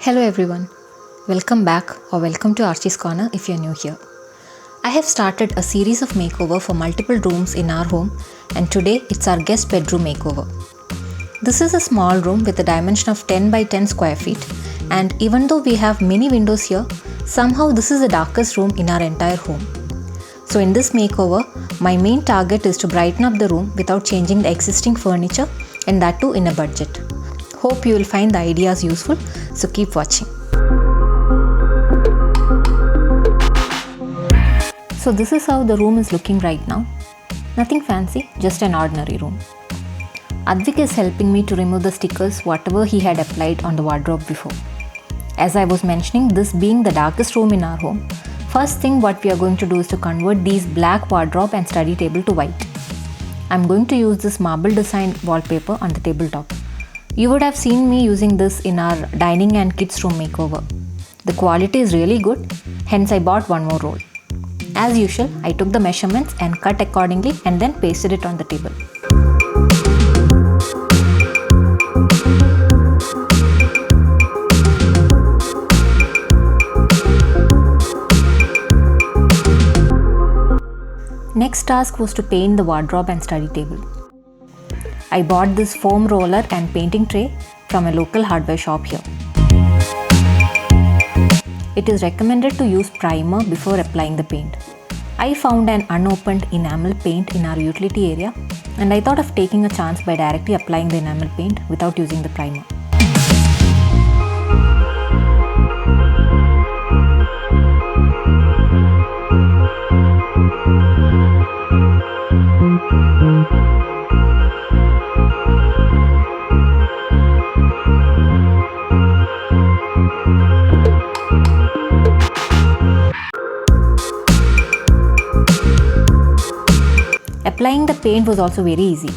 Hello everyone, welcome back or welcome to Archie's Corner if you're new here. I have started a series of makeover for multiple rooms in our home and today it's our guest bedroom makeover. This is a small room with a dimension of 10 by 10 square feet and even though we have many windows here, somehow this is the darkest room in our entire home. So in this makeover, my main target is to brighten up the room without changing the existing furniture and that too in a budget. Hope you will find the ideas useful, so keep watching. So this is how the room is looking right now. Nothing fancy, just an ordinary room. Advik is helping me to remove the stickers whatever he had applied on the wardrobe before. As I was mentioning, this being the darkest room in our home, first thing what we are going to do is to convert these black wardrobe and study table to white. I'm going to use this marble design wallpaper on the tabletop. You would have seen me using this in our dining and kids room makeover. The quality is really good, hence I bought one more roll. As usual, I took the measurements and cut accordingly and then pasted it on the table. Next task was to paint the wardrobe and study table. I bought this foam roller and painting tray from a local hardware shop here. It is recommended to use primer before applying the paint. I found an unopened enamel paint in our utility area and I thought of taking a chance by directly applying the enamel paint without using the primer. Applying the paint was also very easy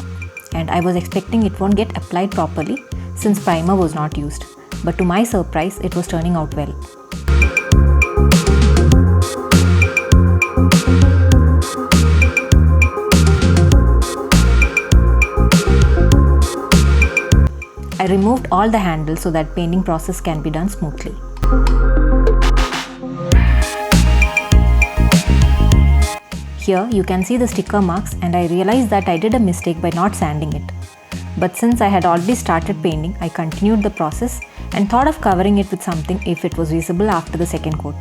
and I was expecting it won't get applied properly since primer was not used, but to my surprise it was turning out well. I removed all the handles so that painting process can be done smoothly. Here you can see the sticker marks and I realized that I did a mistake by not sanding it. But since I had already started painting, I continued the process and thought of covering it with something if it was visible after the second coat.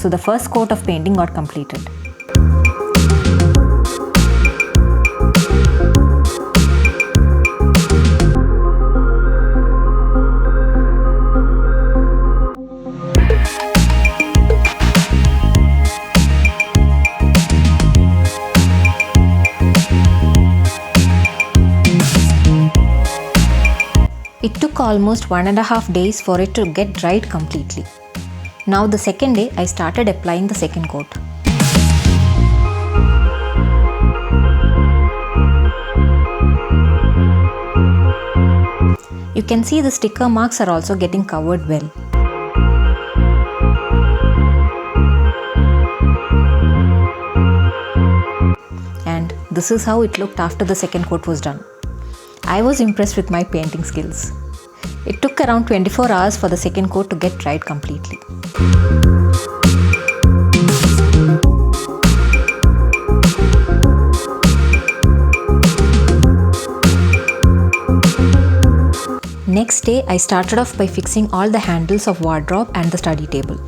So the first coat of painting got completed. It took almost 1.5 days for it to get dried completely. Now the second day, I started applying the second coat. You can see the sticker marks are also getting covered well. And this is how it looked after the second coat was done. I was impressed with my painting skills. It took around 24 hours for the second coat to get dried completely. Next day, I started off by fixing all the handles of wardrobe and the study table.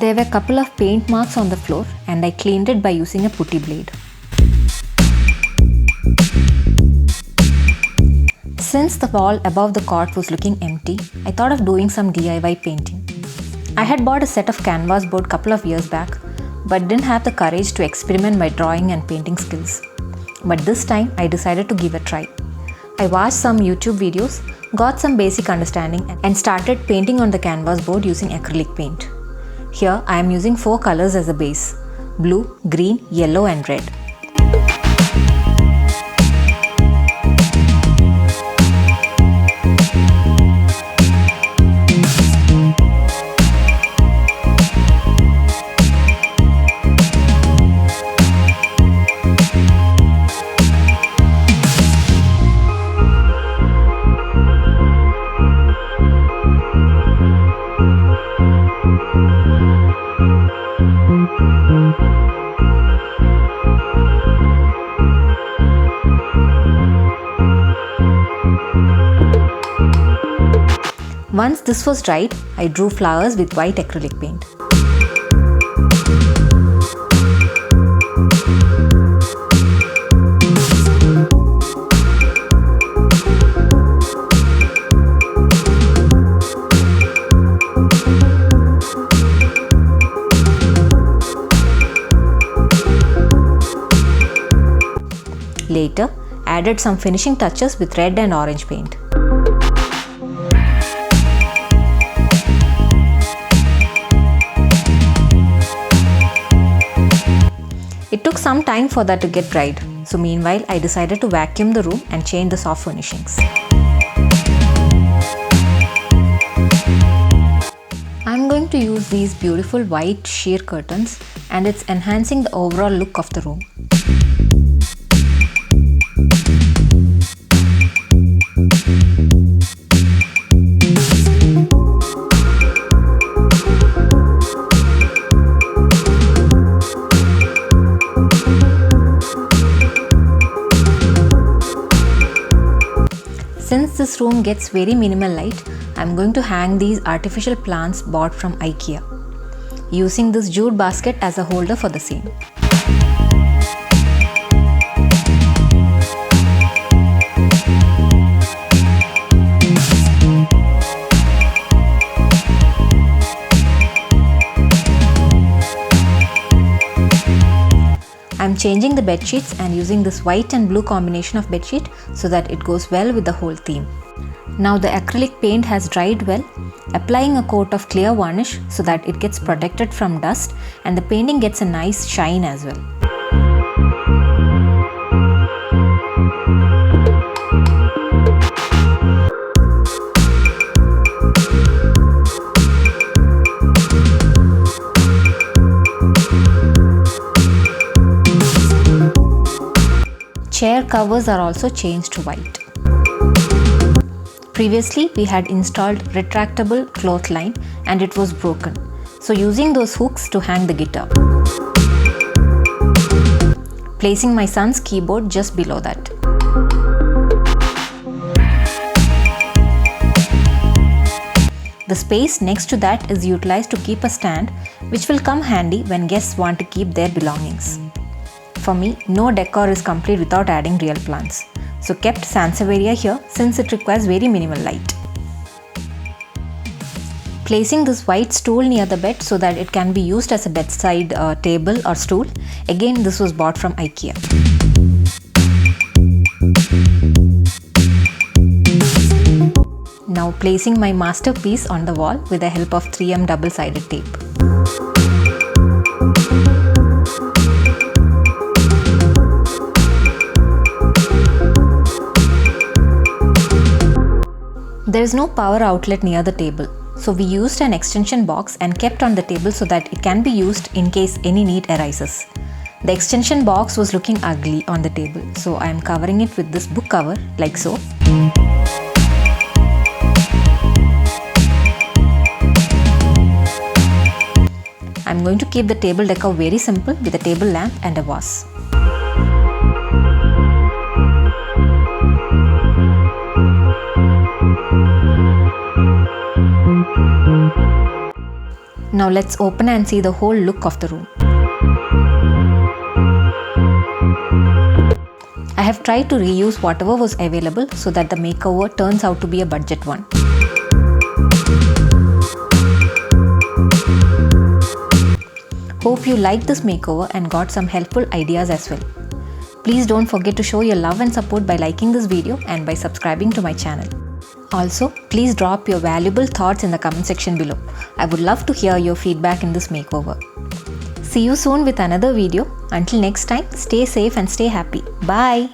There were a couple of paint marks on the floor and I cleaned it by using a putty blade. Since the wall above the cot was looking empty, I thought of doing some DIY painting. I had bought a set of canvas board couple of years back, but didn't have the courage to experiment my drawing and painting skills. But this time I decided to give a try. I watched some YouTube videos, got some basic understanding and started painting on the canvas board using acrylic paint. Here I am using 4 colors as a base: blue, green, yellow and red. Once this was dried, I drew flowers with white acrylic paint. Later, added some finishing touches with red and orange paint. It took some time for that to get dried, so meanwhile I decided to vacuum the room and change the soft furnishings. I'm going to use these beautiful white sheer curtains and it's enhancing the overall look of the room. Since this room gets very minimal light, I'm going to hang these artificial plants bought from IKEA, using this jute basket as a holder for the same. I'm changing the bed sheets and using this white and blue combination of bedsheet so that it goes well with the whole theme. Now the acrylic paint has dried well, applying a coat of clear varnish so that it gets protected from dust and the painting gets a nice shine as well. Chair covers are also changed to white. Previously, we had installed retractable clothesline and it was broken. So using those hooks to hang the guitar. Placing my son's keyboard just below that. The space next to that is utilized to keep a stand, which will come handy when guests want to keep their belongings. For me, no decor is complete without adding real plants. So kept Sansevieria here since it requires very minimal light. Placing this white stool near the bed so that it can be used as a bedside table or stool. Again, this was bought from IKEA. Now placing my masterpiece on the wall with the help of 3M double-sided tape. There is no power outlet near the table, so we used an extension box and kept on the table so that it can be used in case any need arises. The extension box was looking ugly on the table, so I am covering it with this book cover like so. I am going to keep the table decor very simple with a table lamp and a vase. Now let's open and see the whole look of the room. I have tried to reuse whatever was available so that the makeover turns out to be a budget one. Hope you liked this makeover and got some helpful ideas as well. Please don't forget to show your love and support by liking this video and by subscribing to my channel. Also, please drop your valuable thoughts in the comment section below. I would love to hear your feedback in this makeover. See you soon with another video. Until next time, stay safe and stay happy. Bye!